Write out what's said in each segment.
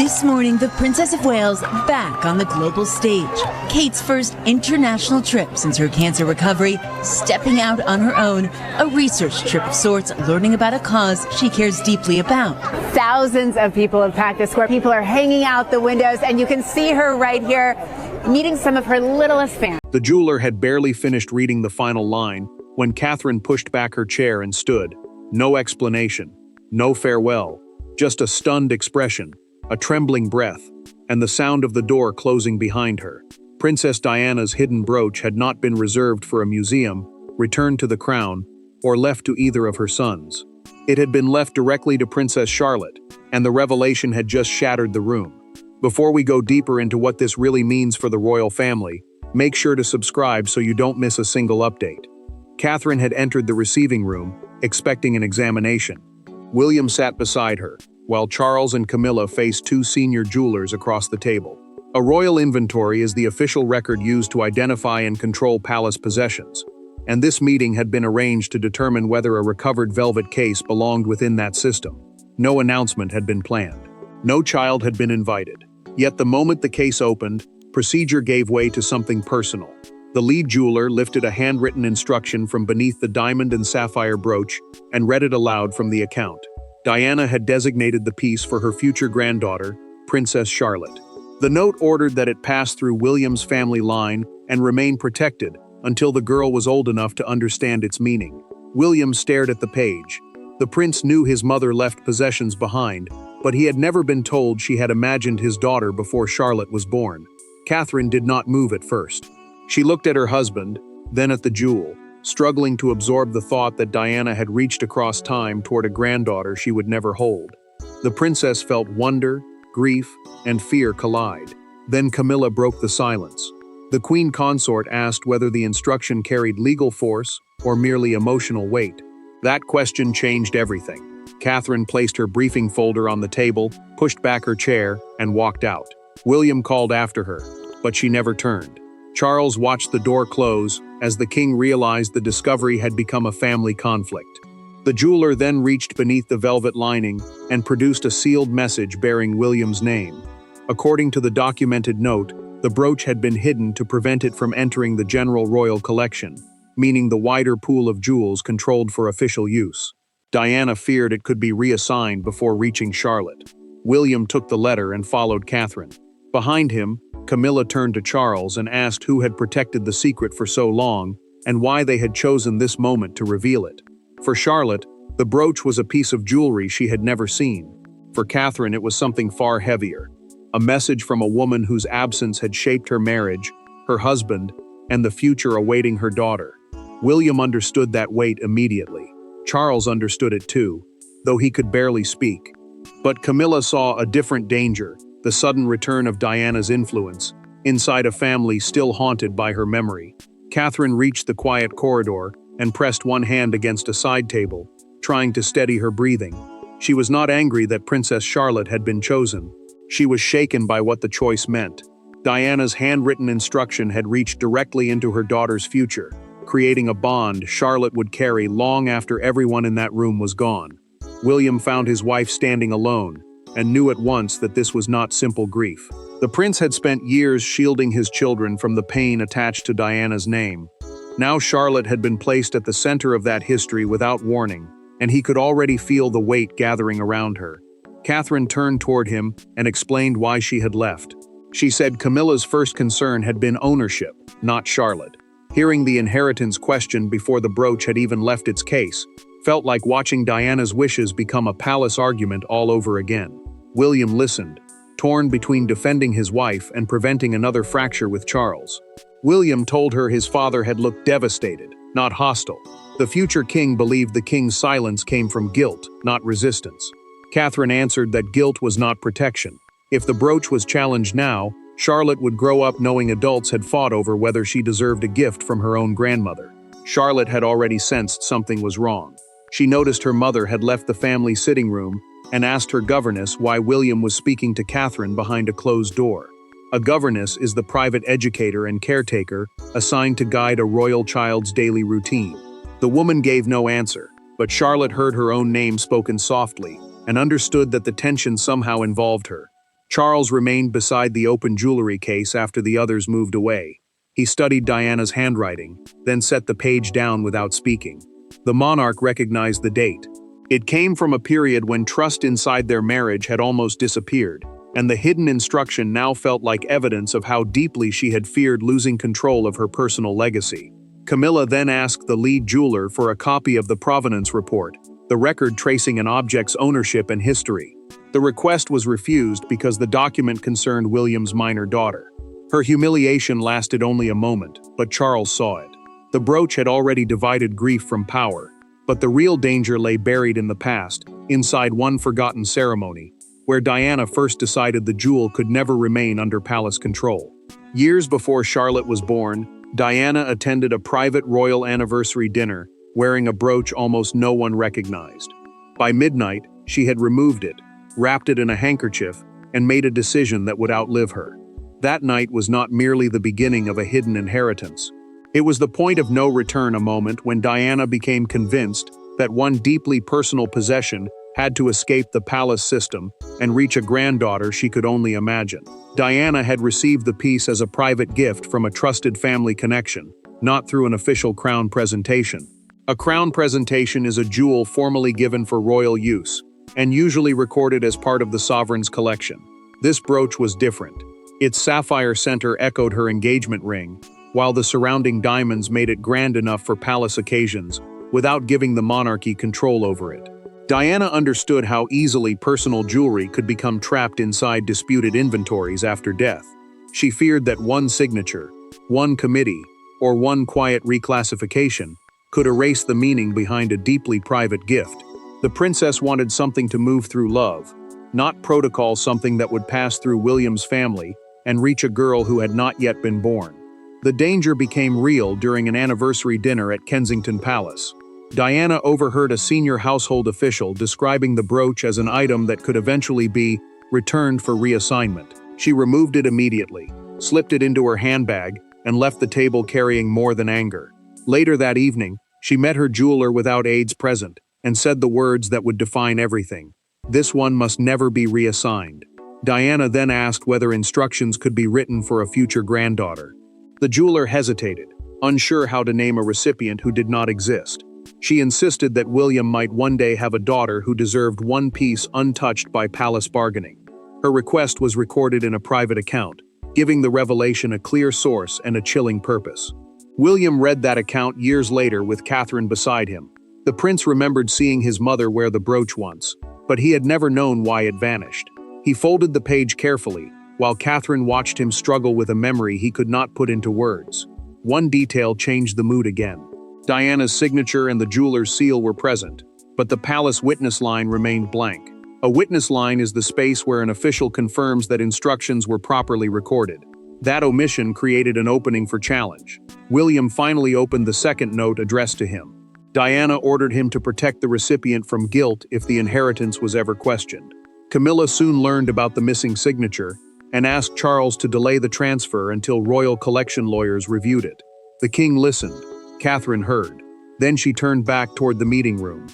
This morning, the Princess of Wales back on the global stage. Kate's first international trip since her cancer recovery, stepping out on her own, a research trip of sorts, learning about a cause she cares deeply about. Thousands of people have packed the square. People are hanging out the windows, and you can see her right here, meeting some of her littlest fans. The jeweler had barely finished reading the final line when Catherine pushed back her chair and stood. No explanation, no farewell, just a stunned expression, a trembling breath, and the sound of the door closing behind her. Princess Diana's hidden brooch had not been reserved for a museum, returned to the crown, or left to either of her sons. It had been left directly to Princess Charlotte, and the revelation had just shattered the room. Before we go deeper into what this really means for the royal family, make sure to subscribe so you don't miss a single update. Catherine had entered the receiving room, expecting an examination. William sat beside her, while Charles and Camilla faced two senior jewelers across the table. A royal inventory is the official record used to identify and control palace possessions, and this meeting had been arranged to determine whether a recovered velvet case belonged within that system. No announcement had been planned. No child had been invited. Yet the moment the case opened, procedure gave way to something personal. The lead jeweler lifted a handwritten instruction from beneath the diamond and sapphire brooch and read it aloud from the account. Diana had designated the piece for her future granddaughter, Princess Charlotte. The note ordered that it pass through William's family line and remain protected until the girl was old enough to understand its meaning. William stared at the page. The prince knew his mother left possessions behind, but he had never been told she had imagined his daughter before Charlotte was born. Catherine did not move at first. She looked at her husband, then at the jewel, struggling to absorb the thought that Diana had reached across time toward a granddaughter she would never hold. The princess felt wonder, grief, and fear collide. Then Camilla broke the silence. The queen consort asked whether the instruction carried legal force or merely emotional weight. That question changed everything. Catherine placed her briefing folder on the table, pushed back her chair, and walked out. William called after her, but she never turned. Charles watched the door close as the king realized the discovery had become a family conflict. The jeweler then reached beneath the velvet lining and produced a sealed message bearing William's name. According to the documented note, the brooch had been hidden to prevent it from entering the general royal collection, meaning the wider pool of jewels controlled for official use. Diana feared it could be reassigned before reaching Charlotte. William took the letter and followed Catherine. Behind him, Camilla turned to Charles and asked who had protected the secret for so long and why they had chosen this moment to reveal it. For Charlotte, the brooch was a piece of jewelry she had never seen. For Catherine, it was something far heavier, a message from a woman whose absence had shaped her marriage, her husband, and the future awaiting her daughter. William understood that weight immediately. Charles understood it too, though he could barely speak. But Camilla saw a different danger, the sudden return of Diana's influence, inside a family still haunted by her memory. Catherine reached the quiet corridor and pressed one hand against a side table, trying to steady her breathing. She was not angry that Princess Charlotte had been chosen. She was shaken by what the choice meant. Diana's handwritten instruction had reached directly into her daughter's future, creating a bond Charlotte would carry long after everyone in that room was gone. William found his wife standing alone, and knew at once that this was not simple grief. The prince had spent years shielding his children from the pain attached to Diana's name. Now Charlotte had been placed at the center of that history without warning, and he could already feel the weight gathering around her. Catherine turned toward him and explained why she had left. She said Camilla's first concern had been ownership, not Charlotte. Hearing the inheritance question before the brooch had even left its case felt like watching Diana's wishes become a palace argument all over again. William listened, torn between defending his wife and preventing another fracture with Charles. William told her his father had looked devastated, not hostile. The future king believed the king's silence came from guilt, not resistance. Catherine answered that guilt was not protection. If the brooch was challenged now, Charlotte would grow up knowing adults had fought over whether she deserved a gift from her own grandmother. Charlotte had already sensed something was wrong. She noticed her mother had left the family sitting room and asked her governess why William was speaking to Catherine behind a closed door. A governess is the private educator and caretaker assigned to guide a royal child's daily routine. The woman gave no answer, but Charlotte heard her own name spoken softly and understood that the tension somehow involved her. Charles remained beside the open jewelry case after the others moved away. He studied Diana's handwriting, then set the page down without speaking. The monarch recognized the date. It came from a period when trust inside their marriage had almost disappeared, and the hidden instruction now felt like evidence of how deeply she had feared losing control of her personal legacy. Camilla then asked the lead jeweler for a copy of the provenance report, the record tracing an object's ownership and history. The request was refused because the document concerned William's minor daughter. Her humiliation lasted only a moment, but Charles saw it. The brooch had already divided grief from power, but the real danger lay buried in the past, inside one forgotten ceremony, where Diana first decided the jewel could never remain under palace control. Years before Charlotte was born, Diana attended a private royal anniversary dinner, wearing a brooch almost no one recognized. By midnight, she had removed it, wrapped it in a handkerchief, and made a decision that would outlive her. That night was not merely the beginning of a hidden inheritance. It was the point of no return, a moment when Diana became convinced that one deeply personal possession had to escape the palace system and reach a granddaughter she could only imagine. Diana had received the piece as a private gift from a trusted family connection, not through an official crown presentation. A crown presentation is a jewel formally given for royal use, and usually recorded as part of the sovereign's collection. This brooch was different. Its sapphire center echoed her engagement ring, while the surrounding diamonds made it grand enough for palace occasions, without giving the monarchy control over it. Diana understood how easily personal jewelry could become trapped inside disputed inventories after death. She feared that one signature, one committee, or one quiet reclassification could erase the meaning behind a deeply private gift. The princess wanted something to move through love, not protocol, something that would pass through William's family and reach a girl who had not yet been born. The danger became real during an anniversary dinner at Kensington Palace. Diana overheard a senior household official describing the brooch as an item that could eventually be returned for reassignment. She removed it immediately, slipped it into her handbag, and left the table carrying more than anger. Later that evening, she met her jeweler without aides present and said the words that would define everything. "This one must never be reassigned." Diana then asked whether instructions could be written for a future granddaughter. The jeweler hesitated, unsure how to name a recipient who did not exist. She insisted that William might one day have a daughter who deserved one piece untouched by palace bargaining. Her request was recorded in a private account, giving the revelation a clear source and a chilling purpose. William read that account years later with Catherine beside him. The prince remembered seeing his mother wear the brooch once, but he had never known why it vanished. He folded the page carefully, while Catherine watched him struggle with a memory he could not put into words. One detail changed the mood again. Diana's signature and the jeweler's seal were present, but the palace witness line remained blank. A witness line is the space where an official confirms that instructions were properly recorded. That omission created an opening for challenge. William finally opened the second note addressed to him. Diana ordered him to protect the recipient from guilt if the inheritance was ever questioned. Camilla soon learned about the missing signature and asked Charles to delay the transfer until royal collection lawyers reviewed it. The king listened. Catherine heard. Then she turned back toward the meeting room.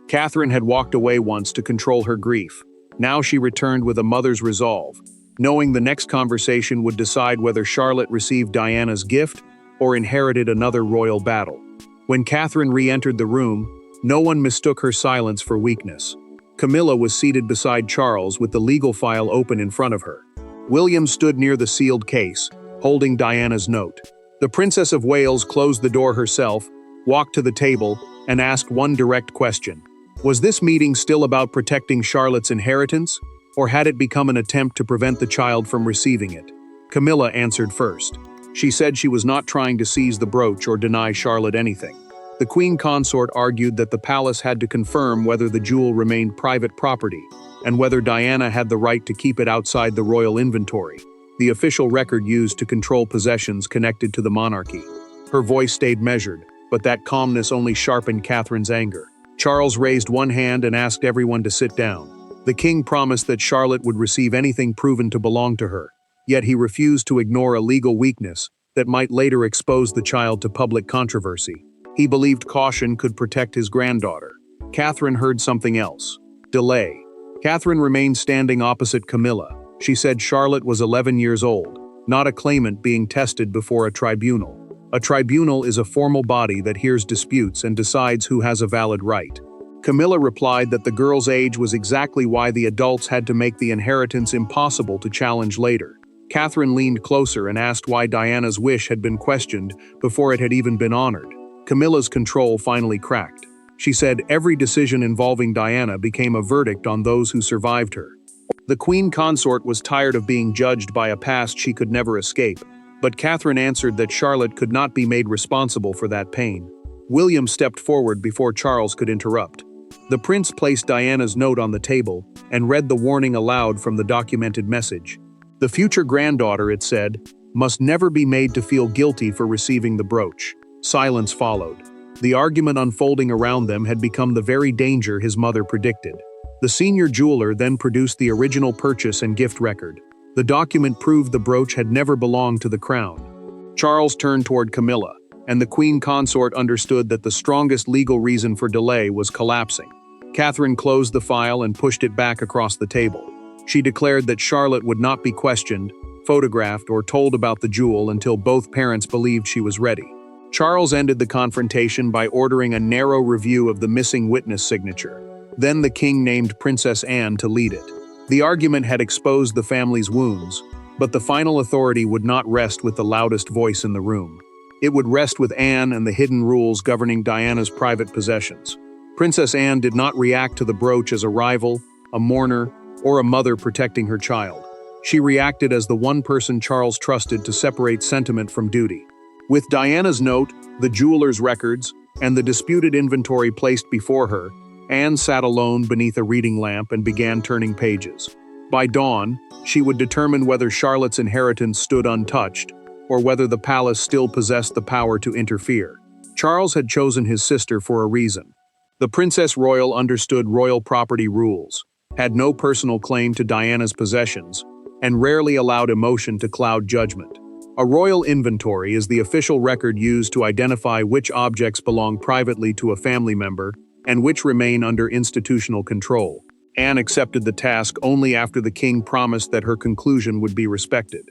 Catherine had walked away once to control her grief. Now she returned with a mother's resolve, knowing the next conversation would decide whether Charlotte received Diana's gift or inherited another royal battle. When Catherine re-entered the room, no one mistook her silence for weakness. Camilla was seated beside Charles with the legal file open in front of her. William stood near the sealed case, holding Diana's note. The Princess of Wales closed the door herself, walked to the table, and asked one direct question. Was this meeting still about protecting Charlotte's inheritance, or had it become an attempt to prevent the child from receiving it? Camilla answered first. She said she was not trying to seize the brooch or deny Charlotte anything. The Queen Consort argued that the palace had to confirm whether the jewel remained private property, and whether Diana had the right to keep it outside the royal inventory, the official record used to control possessions connected to the monarchy. Her voice stayed measured, but that calmness only sharpened Catherine's anger. Charles raised one hand and asked everyone to sit down. The king promised that Charlotte would receive anything proven to belong to her, yet he refused to ignore a legal weakness that might later expose the child to public controversy. He believed caution could protect his granddaughter. Catherine heard something else. Delay. Catherine remained standing opposite Camilla. She said Charlotte was 11 years old, not a claimant being tested before a tribunal. A tribunal is a formal body that hears disputes and decides who has a valid right. Camilla replied that the girl's age was exactly why the adults had to make the inheritance impossible to challenge later. Catherine leaned closer and asked why Diana's wish had been questioned before it had even been honored. Camilla's control finally cracked. She said every decision involving Diana became a verdict on those who survived her. The queen consort was tired of being judged by a past she could never escape, but Catherine answered that Charlotte could not be made responsible for that pain. William stepped forward before Charles could interrupt. The prince placed Diana's note on the table and read the warning aloud from the documented message. The future granddaughter, it said, must never be made to feel guilty for receiving the brooch. Silence followed. The argument unfolding around them had become the very danger his mother predicted. The senior jeweler then produced the original purchase and gift record. The document proved the brooch had never belonged to the crown. Charles turned toward Camilla, and the queen consort understood that the strongest legal reason for delay was collapsing. Catherine closed the file and pushed it back across the table. She declared that Charlotte would not be questioned, photographed, or told about the jewel until both parents believed she was ready. Charles ended the confrontation by ordering a narrow review of the missing witness signature. Then the king named Princess Anne to lead it. The argument had exposed the family's wounds, but the final authority would not rest with the loudest voice in the room. It would rest with Anne and the hidden rules governing Diana's private possessions. Princess Anne did not react to the brooch as a rival, a mourner, or a mother protecting her child. She reacted as the one person Charles trusted to separate sentiment from duty. With Diana's note, the jeweler's records, and the disputed inventory placed before her, Anne sat alone beneath a reading lamp and began turning pages. By dawn, she would determine whether Charlotte's inheritance stood untouched, or whether the palace still possessed the power to interfere. Charles had chosen his sister for a reason. The Princess Royal understood royal property rules, had no personal claim to Diana's possessions, and rarely allowed emotion to cloud judgment. A royal inventory is the official record used to identify which objects belong privately to a family member and which remain under institutional control. Anne accepted the task only after the king promised that her conclusion would be respected.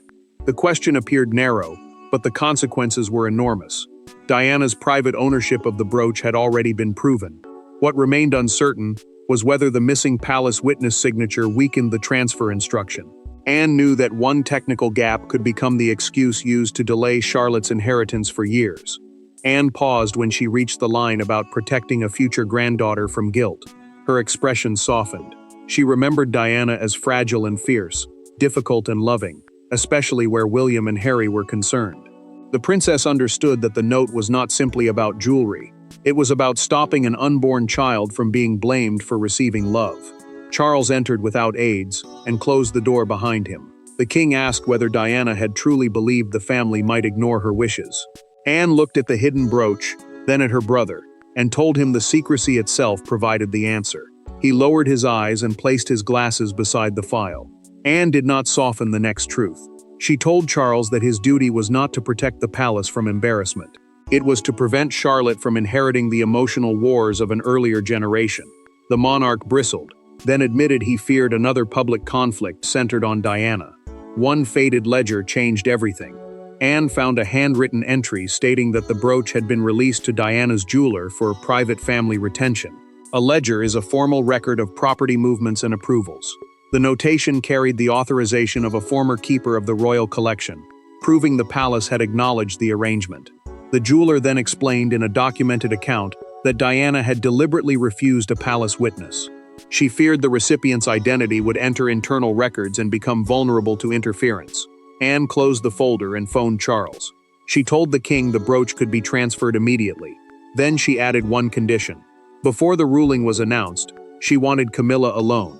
The question appeared narrow, but the consequences were enormous. Diana's private ownership of the brooch had already been proven. What remained uncertain was whether the missing palace witness signature weakened the transfer instruction. Anne knew that one technical gap could become the excuse used to delay Charlotte's inheritance for years. Anne paused when she reached the line about protecting a future granddaughter from guilt. Her expression softened. She remembered Diana as fragile and fierce, difficult and loving, especially where William and Harry were concerned. The princess understood that the note was not simply about jewelry. It was about stopping an unborn child from being blamed for receiving love. Charles entered without aids and closed the door behind him. The king asked whether Diana had truly believed the family might ignore her wishes. Anne looked at the hidden brooch, then at her brother, and told him the secrecy itself provided the answer. He lowered his eyes and placed his glasses beside the file. Anne did not soften the next truth. She told Charles that his duty was not to protect the palace from embarrassment. It was to prevent Charlotte from inheriting the emotional wars of an earlier generation. The monarch bristled, then admitted he feared another public conflict centered on Diana. One faded ledger changed everything. Anne found a handwritten entry stating that the brooch had been released to Diana's jeweler for private family retention. A ledger is a formal record of property movements and approvals. The notation carried the authorization of a former keeper of the royal collection, proving the palace had acknowledged the arrangement. The jeweler then explained in a documented account that Diana had deliberately refused a palace witness. She feared the recipient's identity would enter internal records and become vulnerable to interference. Anne closed the folder and phoned Charles. She told the king the brooch could be transferred immediately. Then she added one condition. Before the ruling was announced, she wanted Camilla alone.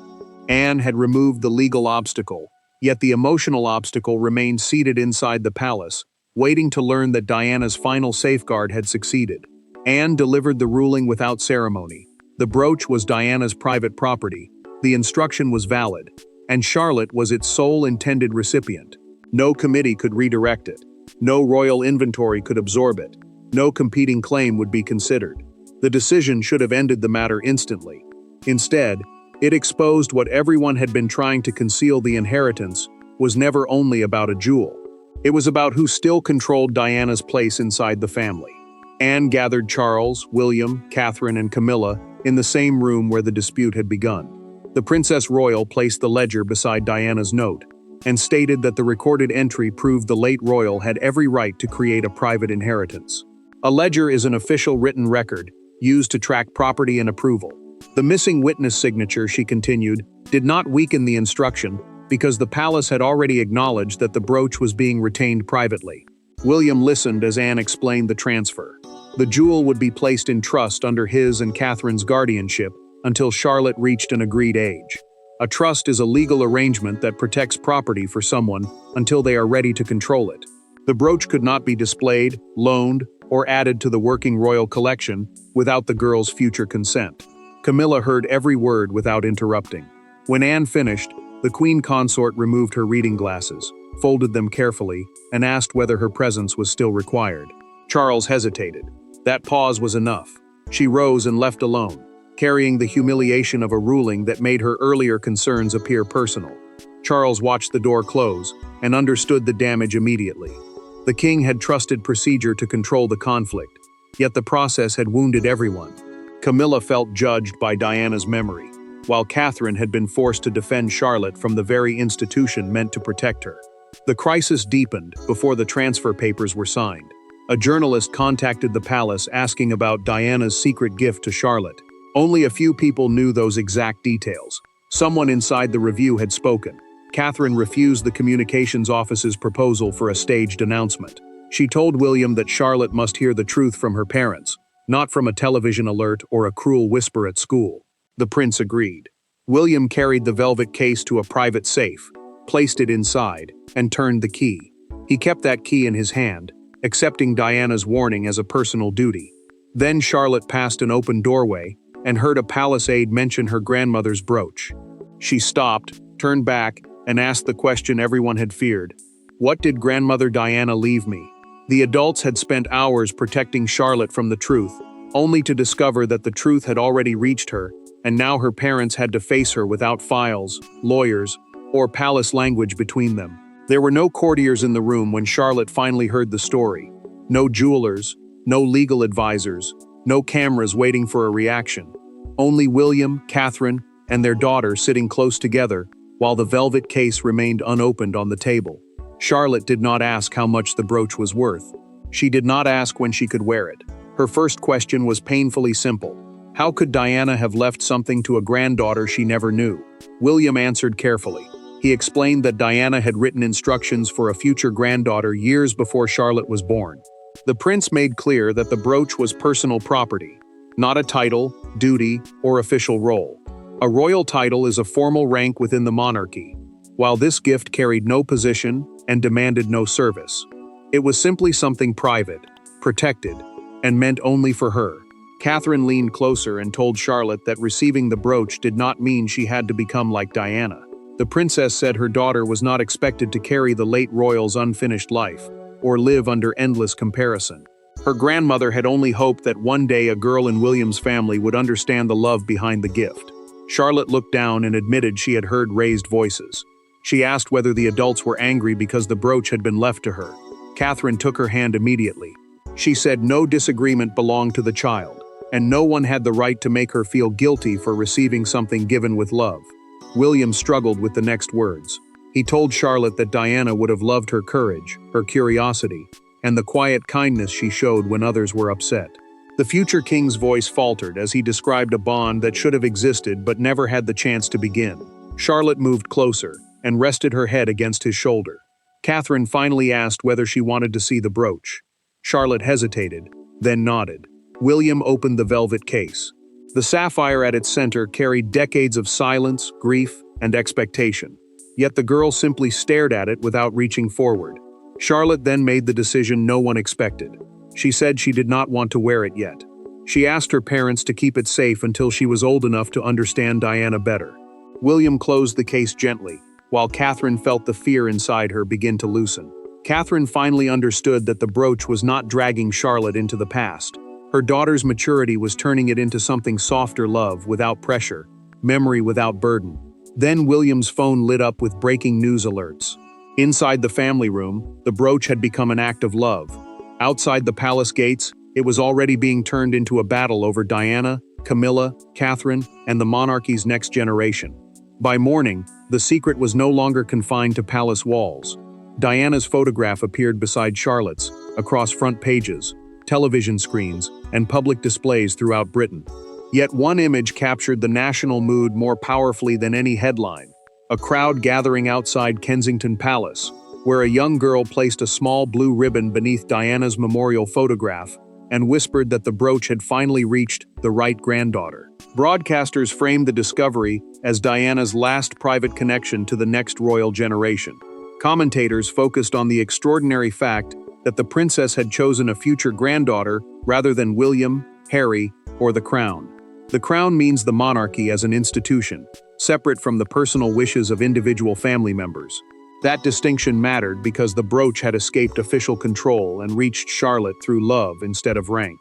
Anne had removed the legal obstacle, yet the emotional obstacle remained seated inside the palace, waiting to learn that Diana's final safeguard had succeeded. Anne delivered the ruling without ceremony. The brooch was Diana's private property, the instruction was valid, and Charlotte was its sole intended recipient. No committee could redirect it. No royal inventory could absorb it. No competing claim would be considered. The decision should have ended the matter instantly. Instead, It exposed what everyone had been trying to conceal: the inheritance was never only about a jewel. It was about who still controlled Diana's place inside the family. Anne gathered Charles, William, Catherine, and Camilla in the same room where the dispute had begun. The Princess Royal placed the ledger beside Diana's note and stated that the recorded entry proved the late royal had every right to create a private inheritance. A ledger is an official written record used to track property and approval. The missing witness signature, she continued, did not weaken the instruction because the palace had already acknowledged that the brooch was being retained privately. William listened as Anne explained the transfer. The jewel would be placed in trust under his and Catherine's guardianship until Charlotte reached an agreed age. A trust is a legal arrangement that protects property for someone until they are ready to control it. The brooch could not be displayed, loaned, or added to the working royal collection without the girl's future consent. Camilla heard every word without interrupting. When Anne finished, the queen consort removed her reading glasses, folded them carefully, and asked whether her presence was still required. Charles hesitated. That pause was enough. She rose and left alone, carrying the humiliation of a ruling that made her earlier concerns appear personal. Charles watched the door close and understood the damage immediately. The king had trusted procedure to control the conflict, yet the process had wounded everyone. Camilla felt judged by Diana's memory, while Catherine had been forced to defend Charlotte from the very institution meant to protect her. The crisis deepened before the transfer papers were signed. A journalist contacted the palace asking about Diana's secret gift to Charlotte. Only a few people knew those exact details. Someone inside the review had spoken. Catherine refused the communications office's proposal for a staged announcement. She told William that Charlotte must hear the truth from her parents, not from a television alert or a cruel whisper at school. The prince agreed. William carried the velvet case to a private safe, placed it inside, and turned the key. He kept that key in his hand, accepting Diana's warning as a personal duty. Then Charlotte passed an open doorway and heard a palace aide mention her grandmother's brooch. She stopped, turned back, and asked the question everyone had feared. What did Grandmother Diana leave me? The adults had spent hours protecting Charlotte from the truth, only to discover that the truth had already reached her, and now her parents had to face her without files, lawyers, or palace language between them. There were no courtiers in the room when Charlotte finally heard the story. No jewelers, no legal advisors, no cameras waiting for a reaction. Only William, Catherine, and their daughter sitting close together, while the velvet case remained unopened on the table. Charlotte did not ask how much the brooch was worth. She did not ask when she could wear it. Her first question was painfully simple. How could Diana have left something to a granddaughter she never knew? William answered carefully. He explained that Diana had written instructions for a future granddaughter years before Charlotte was born. The prince made clear that the brooch was personal property, not a title, duty, or official role. A royal title is a formal rank within the monarchy, while this gift carried no position and demanded no service. It was simply something private, protected, and meant only for her. Catherine leaned closer and told Charlotte that receiving the brooch did not mean she had to become like Diana. The princess said her daughter was not expected to carry the late royal's unfinished life, or live under endless comparison. Her grandmother had only hoped that one day a girl in William's family would understand the love behind the gift. Charlotte looked down and admitted she had heard raised voices. She asked whether the adults were angry because the brooch had been left to her. Catherine took her hand immediately. She said no disagreement belonged to the child, and no one had the right to make her feel guilty for receiving something given with love. William struggled with the next words. He told Charlotte that Diana would have loved her courage, her curiosity, and the quiet kindness she showed when others were upset. The future king's voice faltered as he described a bond that should have existed but never had the chance to begin. Charlotte moved closer and rested her head against his shoulder. Catherine finally asked whether she wanted to see the brooch. Charlotte hesitated, then nodded. William opened the velvet case. The sapphire at its center carried decades of silence, grief, and expectation. Yet the girl simply stared at it without reaching forward. Charlotte then made the decision no one expected. She said she did not want to wear it yet. She asked her parents to keep it safe until she was old enough to understand Diana better. William closed the case gently, while Catherine felt the fear inside her begin to loosen. Catherine finally understood that the brooch was not dragging Charlotte into the past. Her daughter's maturity was turning it into something softer love without pressure, memory without burden. Then William's phone lit up with breaking news alerts. Inside the family room, the brooch had become an act of love. Outside the palace gates, it was already being turned into a battle over Diana, Camilla, Catherine, and the monarchy's next generation. By morning, the secret was no longer confined to palace walls. Diana's photograph appeared beside Charlotte's, across front pages, television screens, and public displays throughout Britain. Yet one image captured the national mood more powerfully than any headline: a crowd gathering outside Kensington Palace, where a young girl placed a small blue ribbon beneath Diana's memorial photograph and whispered that the brooch had finally reached the right granddaughter. Broadcasters framed the discovery as Diana's last private connection to the next royal generation. Commentators focused on the extraordinary fact that the princess had chosen a future granddaughter rather than William, Harry, or the crown. The crown means the monarchy as an institution, separate from the personal wishes of individual family members. That distinction mattered because the brooch had escaped official control and reached Charlotte through love instead of rank.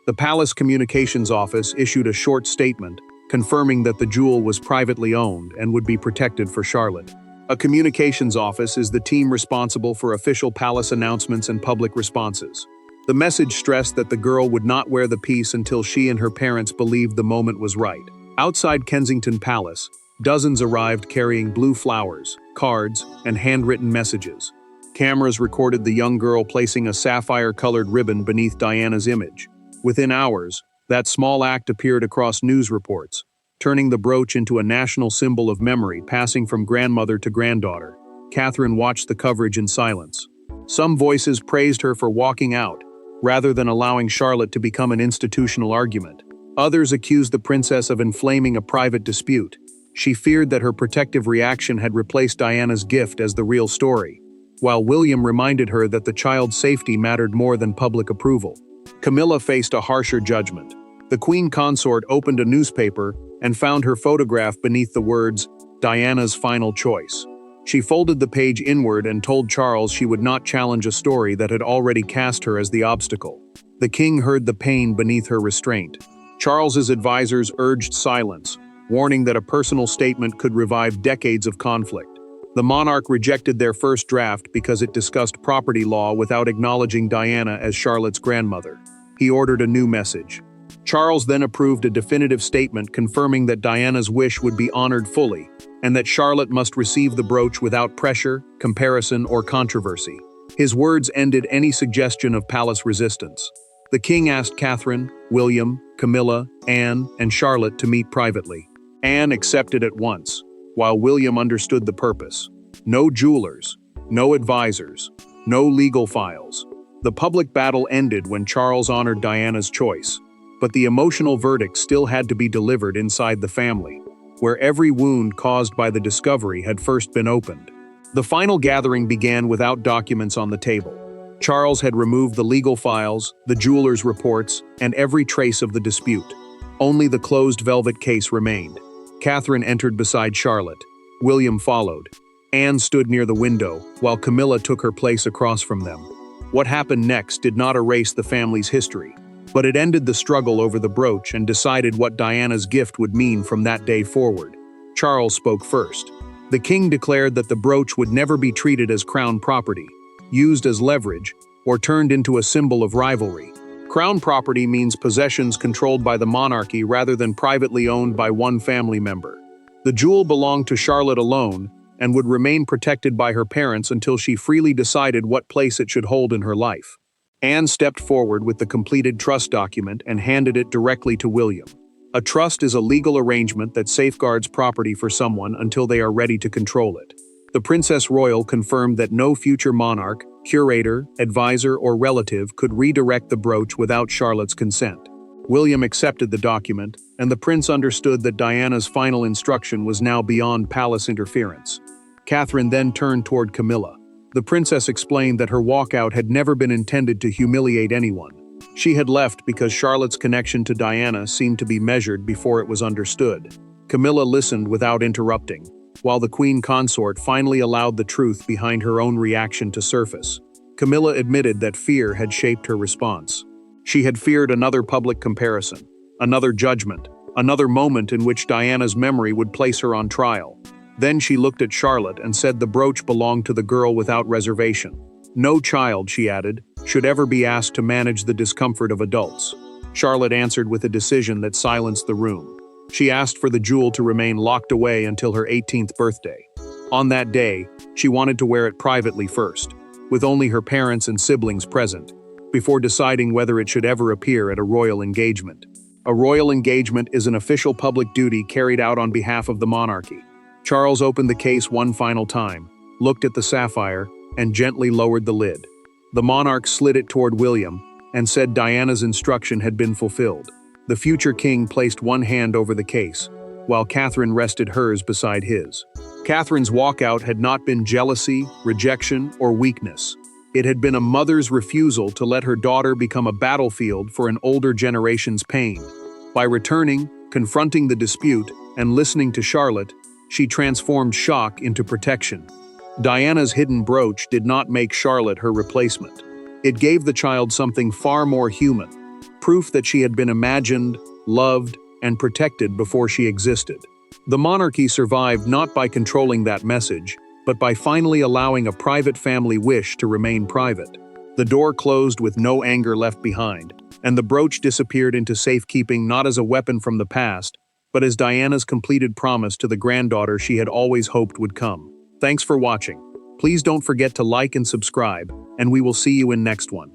The palace communications office issued a short statement confirming that the jewel was privately owned and would be protected for Charlotte. A communications office is the team responsible for official palace announcements and public responses. The message stressed that the girl would not wear the piece until she and her parents believed the moment was right. Outside Kensington Palace, dozens arrived carrying blue flowers, cards, and handwritten messages. Cameras recorded the young girl placing a sapphire-colored ribbon beneath Diana's image. Within hours, that small act appeared across news reports, turning the brooch into a national symbol of memory passing from grandmother to granddaughter. Catherine watched the coverage in silence. Some voices praised her for walking out, rather than allowing Charlotte to become an institutional argument. Others accused the princess of inflaming a private dispute. She feared that her protective reaction had replaced Diana's gift as the real story, while William reminded her that the child's safety mattered more than public approval. Camilla faced a harsher judgment. The queen consort opened a newspaper and found her photograph beneath the words, "Diana's final choice." She folded the page inward and told Charles she would not challenge a story that had already cast her as the obstacle. The king heard the pain beneath her restraint. Charles's advisors urged silence, warning that a personal statement could revive decades of conflict. The monarch rejected their first draft because it discussed property law without acknowledging Diana as Charlotte's grandmother. He ordered a new message. Charles then approved a definitive statement confirming that Diana's wish would be honored fully, and that Charlotte must receive the brooch without pressure, comparison, or controversy. His words ended any suggestion of palace resistance. The king asked Catherine, William, Camilla, Anne, and Charlotte to meet privately. Anne accepted at once, while William understood the purpose. No jewelers, no advisors, no legal files. The public battle ended when Charles honored Diana's choice, but the emotional verdict still had to be delivered inside the family, where every wound caused by the discovery had first been opened. The final gathering began without documents on the table. Charles had removed the legal files, the jeweler's reports, and every trace of the dispute. Only the closed velvet case remained. Catherine entered beside Charlotte. William followed. Anne stood near the window, while Camilla took her place across from them. What happened next did not erase the family's history, but it ended the struggle over the brooch and decided what Diana's gift would mean from that day forward. Charles spoke first. The king declared that the brooch would never be treated as crown property, used as leverage, or turned into a symbol of rivalry. Crown property means possessions controlled by the monarchy rather than privately owned by one family member. The jewel belonged to Charlotte alone and would remain protected by her parents until she freely decided what place it should hold in her life. Anne stepped forward with the completed trust document and handed it directly to William. A trust is a legal arrangement that safeguards property for someone until they are ready to control it. The Princess Royal confirmed that no future monarch, curator, advisor, or relative could redirect the brooch without Charlotte's consent. William accepted the document, and the prince understood that Diana's final instruction was now beyond palace interference. Catherine then turned toward Camilla. The princess explained that her walkout had never been intended to humiliate anyone. She had left because Charlotte's connection to Diana seemed to be measured before it was understood. Camilla listened without interrupting, while the queen consort finally allowed the truth behind her own reaction to surface. Camilla admitted that fear had shaped her response. She had feared another public comparison, another judgment, Another moment in which Diana's memory would place her on trial. Then she looked at Charlotte and said the brooch belonged to the girl without reservation. No child, she added, should ever be asked to manage the discomfort of adults. Charlotte answered with a decision that silenced the room. She asked for the jewel to remain locked away until her 18th birthday. On that day, she wanted to wear it privately first, with only her parents and siblings present, before deciding whether it should ever appear at a royal engagement. A royal engagement is an official public duty carried out on behalf of the monarchy. Charles opened the case one final time, looked at the sapphire, and gently lowered the lid. The monarch slid it toward William and said Diana's instruction had been fulfilled. The future king placed one hand over the case, while Catherine rested hers beside his. Catherine's walkout had not been jealousy, rejection, or weakness. It had been a mother's refusal to let her daughter become a battlefield for an older generation's pain. By returning, confronting the dispute, and listening to Charlotte, she transformed shock into protection. Diana's hidden brooch did not make Charlotte her replacement. It gave the child something far more human, proof that she had been imagined, loved, and protected before she existed. The monarchy survived not by controlling that message, but by finally allowing a private family wish to remain private. The door closed with no anger left behind, and the brooch disappeared into safekeeping not as a weapon from the past, but as Diana's completed promise to the granddaughter she had always hoped would come. Thanks for watching. Please don't forget to like and subscribe, and we will see you in next one.